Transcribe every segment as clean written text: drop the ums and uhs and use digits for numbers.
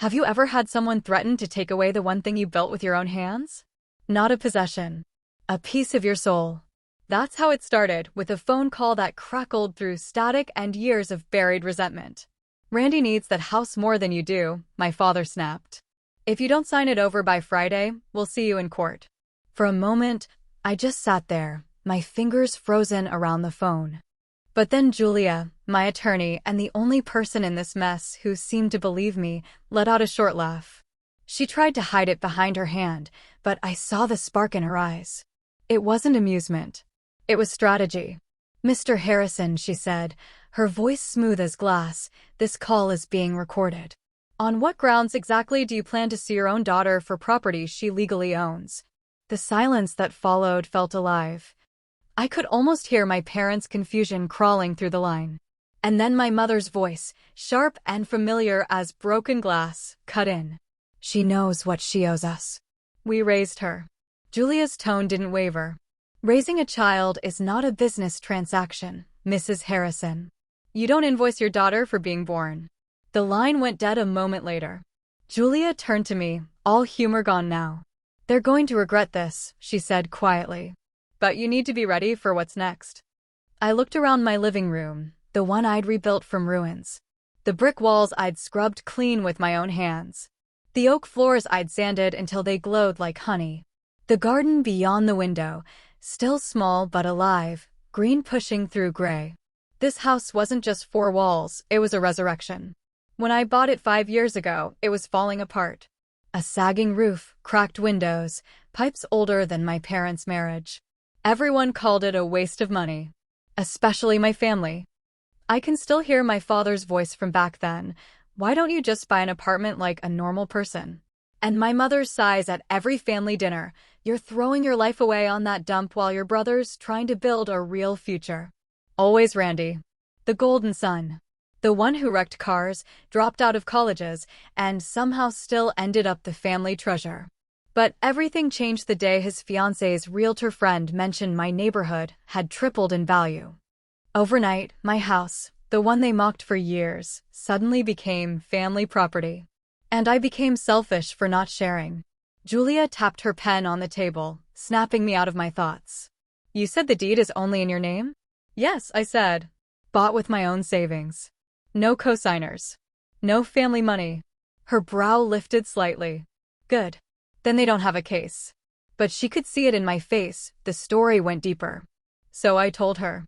Have you ever had someone threaten to take away the one thing you built with your own hands? Not a possession. A piece of your soul. That's how it started, with a phone call that crackled through static and years of buried resentment. "Randy needs that house more than you do," my father snapped. "If you don't sign it over by Friday, we'll see you in court." For a moment, I just sat there, my fingers frozen around the phone. But then Julia, my attorney and the only person in this mess who seemed to believe me, let out a short laugh. She tried to hide it behind her hand, but I saw the spark in her eyes. It wasn't amusement. It was strategy. "Mr. Harrison," she said, her voice smooth as glass, "this call is being recorded. On what grounds exactly do you plan to sue your own daughter for property she legally owns?" The silence that followed felt alive. I could almost hear my parents' confusion crawling through the line. And then my mother's voice, sharp and familiar as broken glass, cut in. "She knows what she owes us. We raised her." Julia's tone didn't waver. "Raising a child is not a business transaction, Mrs. Harrison. You don't invoice your daughter for being born." The line went dead a moment later. Julia turned to me, all humor gone now. "They're going to regret this," she said quietly. "But you need to be ready for what's next." I looked around my living room, the one I'd rebuilt from ruins. The brick walls I'd scrubbed clean with my own hands. The oak floors I'd sanded until they glowed like honey. The garden beyond the window, still small but alive, green pushing through gray. This house wasn't just four walls, it was a resurrection. When I bought it 5 years ago, it was falling apart. A sagging roof, cracked windows, pipes older than my parents' marriage. Everyone called it a waste of money. Especially my family. I can still hear my father's voice from back then. "Why don't you just buy an apartment like a normal person?" And my mother's sighs at every family dinner. "You're throwing your life away on that dump while your brother's trying to build a real future." Always Randy. The golden son. The one who wrecked cars, dropped out of colleges, and somehow still ended up the family treasure. But everything changed the day his fiancé's realtor friend mentioned my neighborhood had tripled in value. Overnight, my house, the one they mocked for years, suddenly became family property. And I became selfish for not sharing. Julia tapped her pen on the table, snapping me out of my thoughts. "You said the deed is only in your name?" "Yes," I said. "Bought with my own savings. No co-signers. No family money." Her brow lifted slightly. "Good. Then they don't have a case." But she could see it in my face, the story went deeper. So I told her.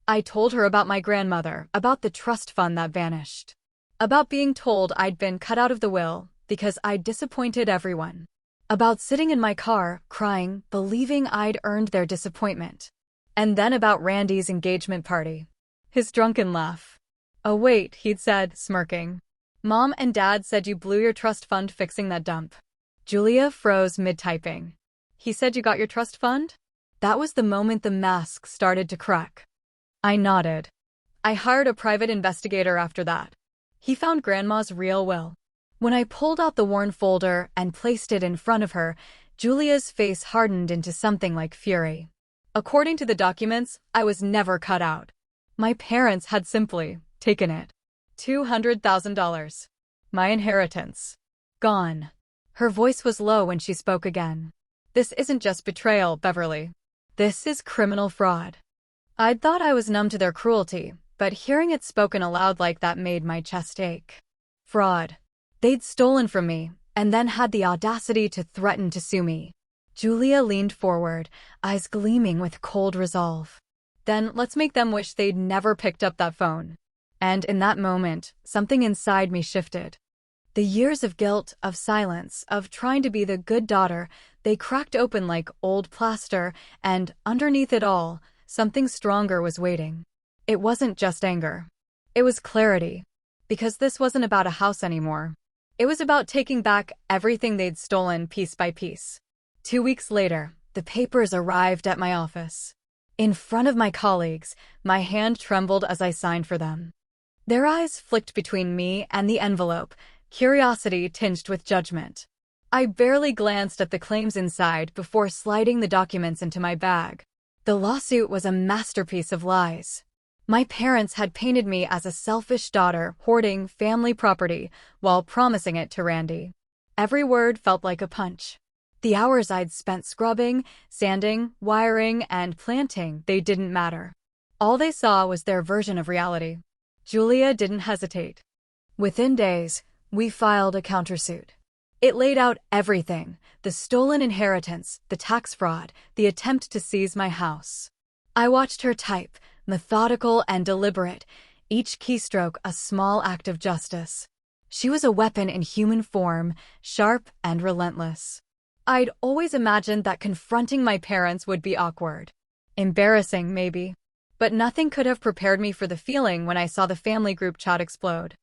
I told her about my grandmother, about the trust fund that vanished. About being told I'd been cut out of the will because I'd disappointed everyone. About sitting in my car, crying, believing I'd earned their disappointment. And then about Randy's engagement party. His drunken laugh. "Oh wait," he'd said, smirking. "Mom and Dad said you blew your trust fund fixing that dump." Julia froze mid-typing. "He said you got your trust fund?" That was the moment the mask started to crack. I nodded. "I hired a private investigator after that. He found Grandma's real will." When I pulled out the worn folder and placed it in front of her, Julia's face hardened into something like fury. "According to the documents, I was never cut out. My parents had simply taken it. $200,000. My inheritance. Gone." Her voice was low when she spoke again. "This isn't just betrayal, Beverly. This is criminal fraud." I'd thought I was numb to their cruelty, but hearing it spoken aloud like that made my chest ache. Fraud. They'd stolen from me, and then had the audacity to threaten to sue me. Julia leaned forward, eyes gleaming with cold resolve. "Then let's make them wish they'd never picked up that phone." And in that moment, something inside me shifted. The years of guilt, of silence, of trying to be the good daughter, they cracked open like old plaster, and underneath it all, something stronger was waiting. It wasn't just anger. It was clarity. Because this wasn't about a house anymore. It was about taking back everything they'd stolen piece by piece. 2 weeks later, the papers arrived at my office. In front of my colleagues, my hand trembled as I signed for them. Their eyes flicked between me and the envelope, curiosity tinged with judgment. I barely glanced at the claims inside before sliding the documents into my bag. The lawsuit was a masterpiece of lies. My parents had painted me as a selfish daughter hoarding family property while promising it to Randy. Every word felt like a punch. The hours I'd spent scrubbing, sanding, wiring, and planting, they didn't matter. All they saw was their version of reality. Julia didn't hesitate. Within days, we filed a countersuit. It laid out everything: the stolen inheritance, the tax fraud, the attempt to seize my house. I watched her type, methodical and deliberate, each keystroke a small act of justice. She was a weapon in human form, sharp and relentless. I'd always imagined that confronting my parents would be awkward. Embarrassing, maybe. But nothing could have prepared me for the feeling when I saw the family group chat explode.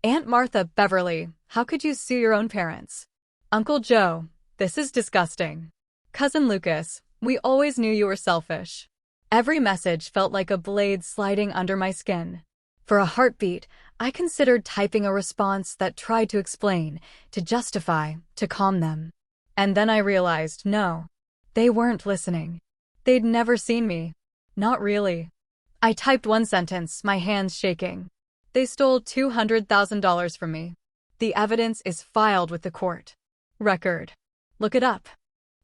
Aunt Martha, Beverly, how could you sue your own parents? Uncle Joe, this is disgusting. Cousin Lucas, we always knew you were selfish. Every message felt like a blade sliding under my skin. For a heartbeat, I considered typing a response that tried to explain, to justify, to calm them. And then I realized, no, they weren't listening. They'd never seen me. Not really. I typed one sentence, my hands shaking. They stole $200,000 from me. The evidence is filed with the court. Record. Look it up.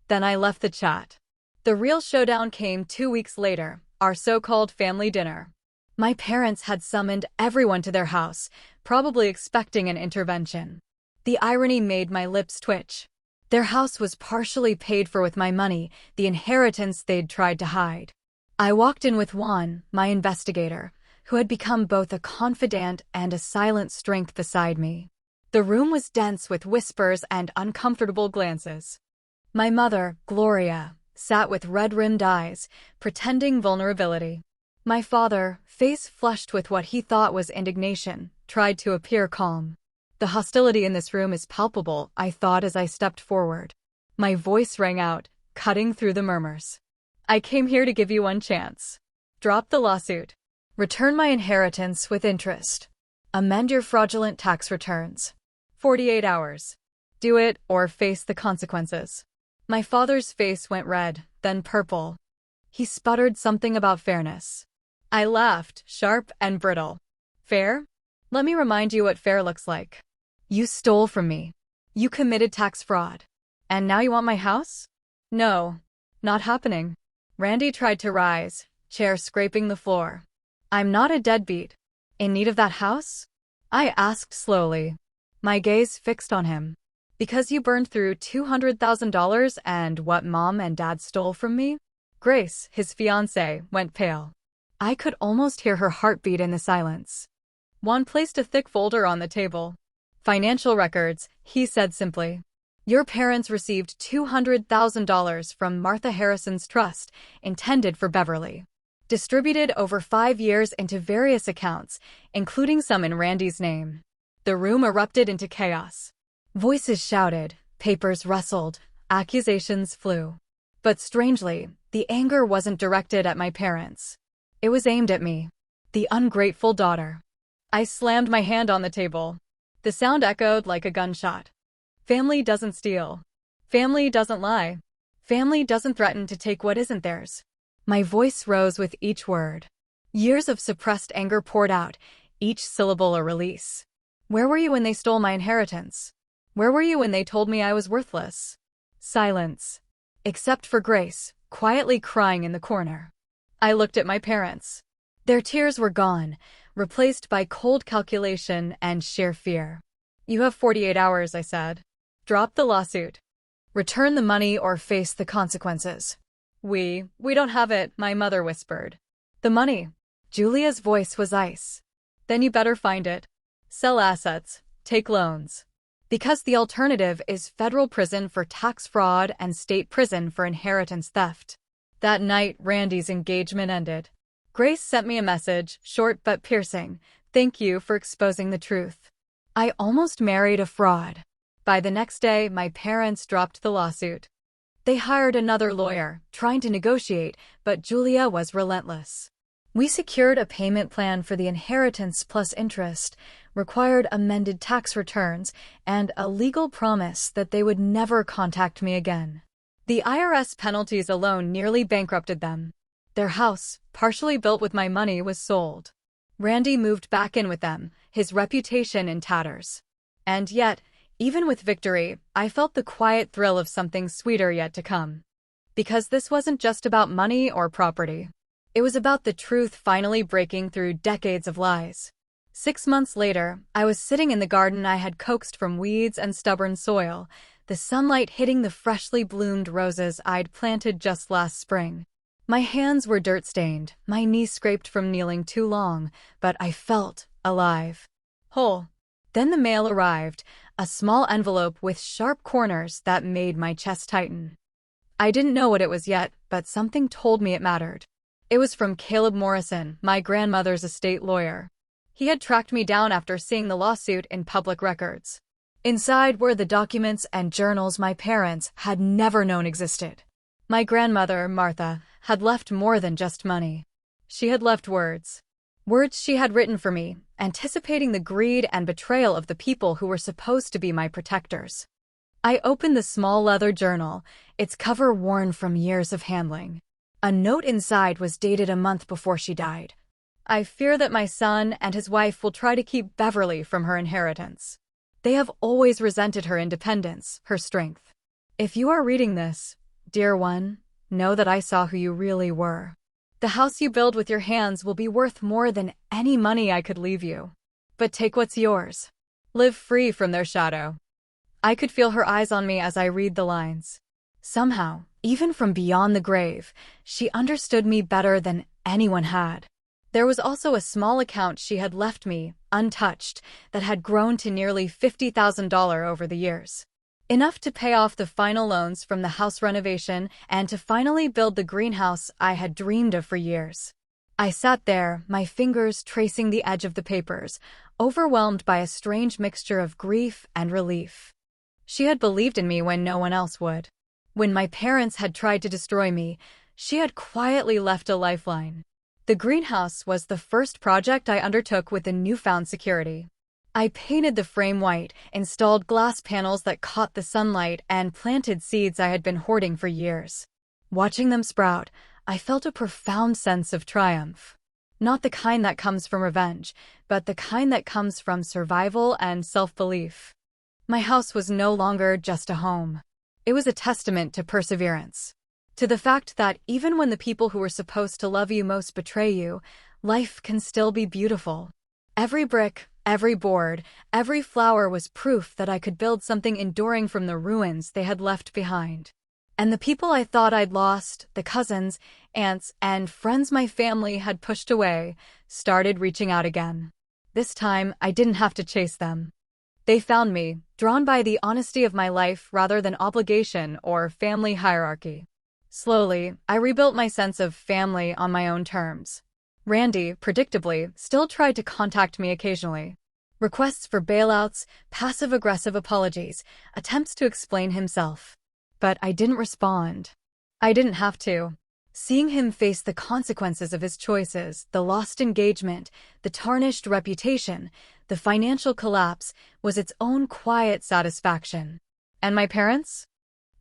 Then I left the chat. The real showdown came 2 weeks later, our so-called family dinner. My parents had summoned everyone to their house, probably expecting an intervention. The irony made my lips twitch. Their house was partially paid for with my money, the inheritance they'd tried to hide. I walked in with Juan, my investigator, who had become both a confidant and a silent strength beside me. The room was dense with whispers and uncomfortable glances. My mother, Gloria, sat with red-rimmed eyes, pretending vulnerability. My father, face flushed with what he thought was indignation, tried to appear calm. The hostility in this room is palpable, I thought as I stepped forward. My voice rang out, cutting through the murmurs. I came here to give you one chance. Drop the lawsuit. Return my inheritance with interest. Amend your fraudulent tax returns. 48 hours. Do it or face the consequences. My father's face went red, then purple. He sputtered something about fairness. I laughed, sharp and brittle. Fair? Let me remind you what fair looks like. You stole from me. You committed tax fraud. And now you want my house? No, not happening. Randy tried to rise, chair scraping the floor. I'm not a deadbeat. In need of that house? I asked slowly, my gaze fixed on him. Because you burned through $200,000 and what Mom and Dad stole from me? Grace, his fiancée, went pale. I could almost hear her heartbeat in the silence. Juan placed a thick folder on the table. Financial records, he said simply. Your parents received $200,000 from Martha Harrison's trust, intended for Beverly. Distributed over 5 years into various accounts, including some in Randy's name. The room erupted into chaos. Voices shouted, papers rustled, accusations flew. But strangely, the anger wasn't directed at my parents. It was aimed at me, the ungrateful daughter. I slammed my hand on the table. The sound echoed like a gunshot. Family doesn't steal. Family doesn't lie. Family doesn't threaten to take what isn't theirs. My voice rose with each word. Years of suppressed anger poured out, each syllable a release. Where were you when they stole my inheritance? Where were you when they told me I was worthless? Silence. Except for Grace, quietly crying in the corner. I looked at my parents. Their tears were gone, replaced by cold calculation and sheer fear. You have 48 hours, I said. Drop the lawsuit. Return the money or face the consequences. We don't have it, my mother whispered. The money. Julia's voice was ice. Then you better find it. Sell assets. Take loans. Because the alternative is federal prison for tax fraud and state prison for inheritance theft. That night, Randy's engagement ended. Grace sent me a message, short but piercing. Thank you for exposing the truth. I almost married a fraud. By the next day, my parents dropped the lawsuit. They hired another lawyer, trying to negotiate, but Julia was relentless. We secured a payment plan for the inheritance plus interest, required amended tax returns, and a legal promise that they would never contact me again. The IRS penalties alone nearly bankrupted them. Their house, partially built with my money, was sold. Randy moved back in with them, his reputation in tatters. And yet, even with victory, I felt the quiet thrill of something sweeter yet to come. Because this wasn't just about money or property. It was about the truth finally breaking through decades of lies. 6 months later, I was sitting in the garden I had coaxed from weeds and stubborn soil, the sunlight hitting the freshly bloomed roses I'd planted just last spring. My hands were dirt-stained, my knees scraped from kneeling too long, but I felt alive. Whole. Then the mail arrived, a small envelope with sharp corners that made my chest tighten. I didn't know what it was yet, but something told me it mattered. It was from Caleb Morrison, my grandmother's estate lawyer. He had tracked me down after seeing the lawsuit in public records. Inside were the documents and journals my parents had never known existed. My grandmother, Martha, had left more than just money. She had left words. Words she had written for me, anticipating the greed and betrayal of the people who were supposed to be my protectors. I opened the small leather journal, its cover worn from years of handling. A note inside was dated a month before she died. I fear that my son and his wife will try to keep Beverly from her inheritance. They have always resented her independence, her strength. If you are reading this, dear one, know that I saw who you really were. The house you build with your hands will be worth more than any money I could leave you. But take what's yours. Live free from their shadow. I could feel her eyes on me as I read the lines. Somehow, even from beyond the grave, she understood me better than anyone had. There was also a small account she had left me, untouched, that had grown to nearly $50,000 over the years. Enough to pay off the final loans from the house renovation and to finally build the greenhouse I had dreamed of for years. I sat there, my fingers tracing the edge of the papers, overwhelmed by a strange mixture of grief and relief. She had believed in me when no one else would. When my parents had tried to destroy me, she had quietly left a lifeline. The greenhouse was the first project I undertook with the newfound security. I painted the frame white, installed glass panels that caught the sunlight, and planted seeds I had been hoarding for years. Watching them sprout, I felt a profound sense of triumph. Not the kind that comes from revenge, but the kind that comes from survival and self-belief. My house was no longer just a home. It was a testament to perseverance. To the fact that even when the people who were supposed to love you most betray you, life can still be beautiful. Every brick, every board, every flower was proof that I could build something enduring from the ruins they had left behind. And the people I thought I'd lost, the cousins, aunts, and friends my family had pushed away, started reaching out again. This time, I didn't have to chase them. They found me, drawn by the honesty of my life rather than obligation or family hierarchy. Slowly, I rebuilt my sense of family on my own terms. Randy, predictably, still tried to contact me occasionally. Requests for bailouts, passive-aggressive apologies, attempts to explain himself. But I didn't respond. I didn't have to. Seeing him face the consequences of his choices, the lost engagement, the tarnished reputation, the financial collapse, was its own quiet satisfaction. And my parents?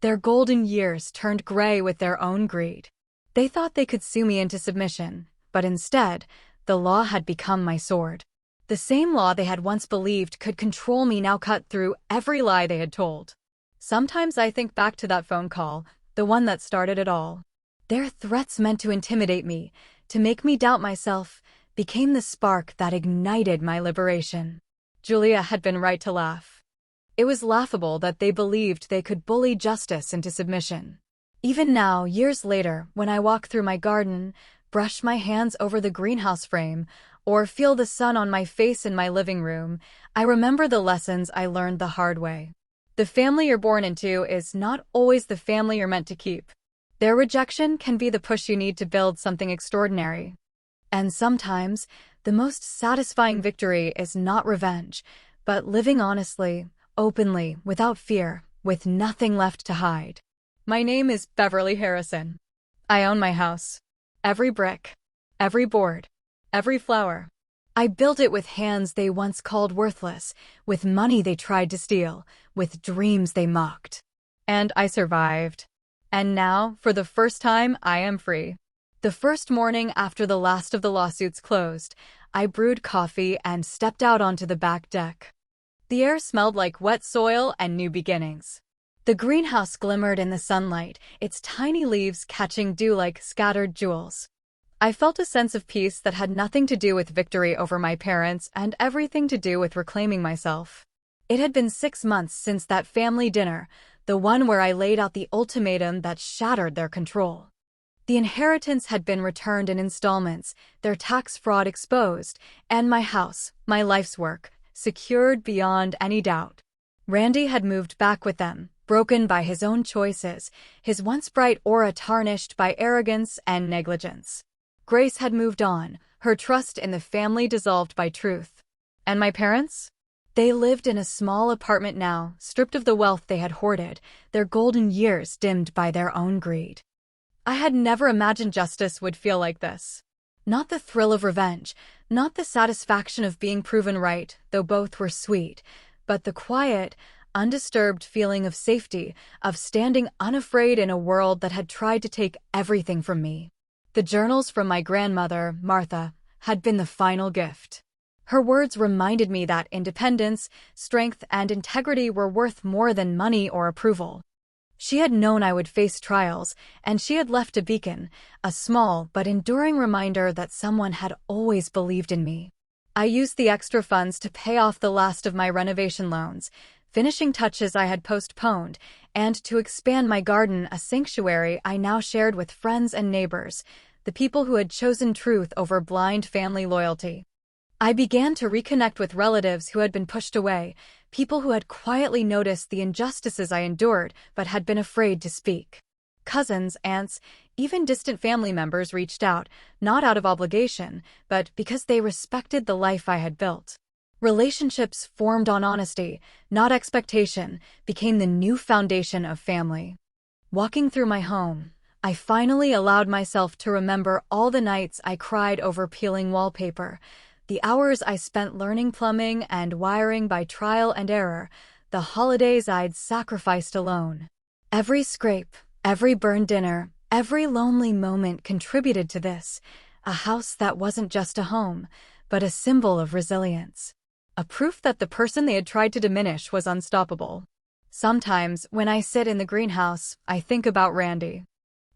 Their golden years turned gray with their own greed. They thought they could sue me into submission, but instead, the law had become my sword. The same law they had once believed could control me now cut through every lie they had told. Sometimes I think back to that phone call, the one that started it all. Their threats meant to intimidate me, to make me doubt myself, became the spark that ignited my liberation. Julia had been right to laugh. It was laughable that they believed they could bully justice into submission. Even now, years later, when I walk through my garden, brush my hands over the greenhouse frame, or feel the sun on my face in my living room, I remember the lessons I learned the hard way. The family you're born into is not always the family you're meant to keep. Their rejection can be the push you need to build something extraordinary. And sometimes, the most satisfying victory is not revenge, but living honestly, openly, without fear, with nothing left to hide. My name is Beverly Harrison. I own my house. Every brick, every board, every flower. I built it with hands they once called worthless, with money they tried to steal, with dreams they mocked. And I survived. And now, for the first time, I am free. The first morning after the last of the lawsuits closed, I brewed coffee and stepped out onto the back deck. The air smelled like wet soil and new beginnings. The greenhouse glimmered in the sunlight, its tiny leaves catching dew like scattered jewels. I felt a sense of peace that had nothing to do with victory over my parents and everything to do with reclaiming myself. It had been 6 months since that family dinner, the one where I laid out the ultimatum that shattered their control. The inheritance had been returned in installments, their tax fraud exposed, and my house, my life's work, secured beyond any doubt. Randy had moved back with them, broken by his own choices, his once bright aura tarnished by arrogance and negligence. Grace had moved on, her trust in the family dissolved by truth. And my parents? They lived in a small apartment now, stripped of the wealth they had hoarded, their golden years dimmed by their own greed. I had never imagined justice would feel like this. Not the thrill of revenge, not the satisfaction of being proven right, though both were sweet, but the quiet, undisturbed feeling of safety, of standing unafraid in a world that had tried to take everything from me. The journals from my grandmother, Martha, had been the final gift. Her words reminded me that independence, strength, and integrity were worth more than money or approval. She had known I would face trials, and she had left a beacon, a small but enduring reminder that someone had always believed in me. I used the extra funds to pay off the last of my renovation loans, finishing touches I had postponed, and to expand my garden, a sanctuary I now shared with friends and neighbors, the people who had chosen truth over blind family loyalty. I began to reconnect with relatives who had been pushed away, people who had quietly noticed the injustices I endured but had been afraid to speak. Cousins, aunts, even distant family members reached out, not out of obligation, but because they respected the life I had built. Relationships formed on honesty, not expectation, became the new foundation of family. Walking through my home, I finally allowed myself to remember all the nights I cried over peeling wallpaper, the hours I spent learning plumbing and wiring by trial and error, the holidays I'd sacrificed alone. Every scrape, every burned dinner, every lonely moment contributed to this, a house that wasn't just a home, but a symbol of resilience. A proof that the person they had tried to diminish was unstoppable. Sometimes, when I sit in the greenhouse, I think about Randy.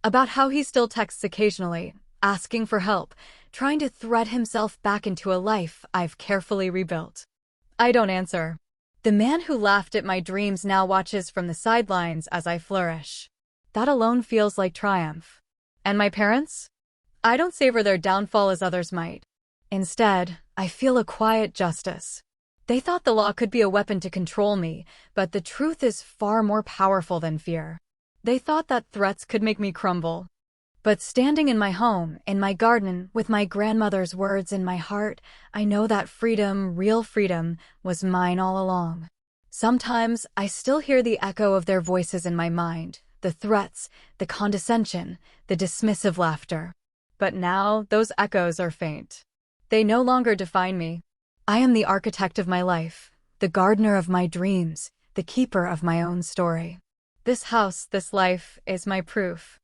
About how he still texts occasionally, asking for help, trying to thread himself back into a life I've carefully rebuilt. I don't answer. The man who laughed at my dreams now watches from the sidelines as I flourish. That alone feels like triumph. And my parents? I don't savor their downfall as others might. Instead, I feel a quiet justice. They thought the law could be a weapon to control me, but the truth is far more powerful than fear. They thought that threats could make me crumble. But standing in my home, in my garden, with my grandmother's words in my heart, I know that freedom, real freedom, was mine all along. Sometimes I still hear the echo of their voices in my mind, the threats, the condescension, the dismissive laughter. But now those echoes are faint. They no longer define me. I am the architect of my life, the gardener of my dreams, the keeper of my own story. This house, this life, is my proof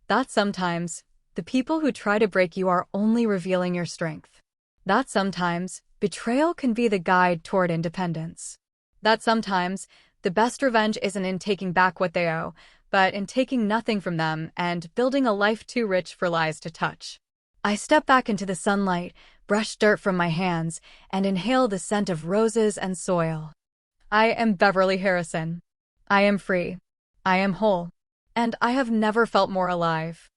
that sometimes the people who try to break you are only revealing your strength. That sometimes betrayal can be the guide toward independence. That sometimes the best revenge isn't in taking back what they owe, but in taking nothing from them and building a life too rich for lies to touch. I step back into the sunlight, brush dirt from my hands, and inhale the scent of roses and soil. I am Beverly Harrison. I am free. I am whole. And I have never felt more alive.